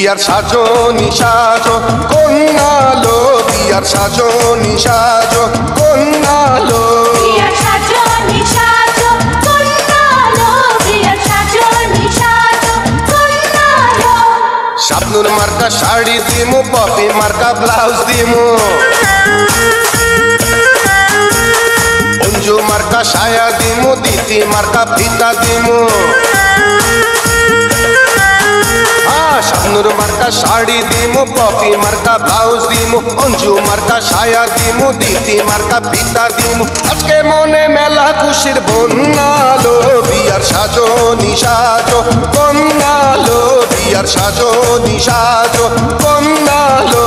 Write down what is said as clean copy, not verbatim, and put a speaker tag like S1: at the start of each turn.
S1: বিয়ার সাজনি সাজো কন্যালো, বিয়ার সাজনি সাজো কন্যালো। শাবনুর মার্কা শাড়ি দিমু, পপি মার্কা ব্লাউজ দিমু, অঞ্জু মার্কা সায়া দিমু, দিতি মার্কা ফিতা দিমু। শাবনুর মার্কা শাড়ি দিমু, পপি মার্কা ব্লাউজ দিমু, অঞ্জু মার্কা সায়া দিমু, দিতি মার্কা ফিতা দিমু। আজকে মনে মেলা খুশির বন্যালো, বিয়ার সাজনি সাজো কন্যালো, বিয়ার সাজনি সাজো কন্যালো।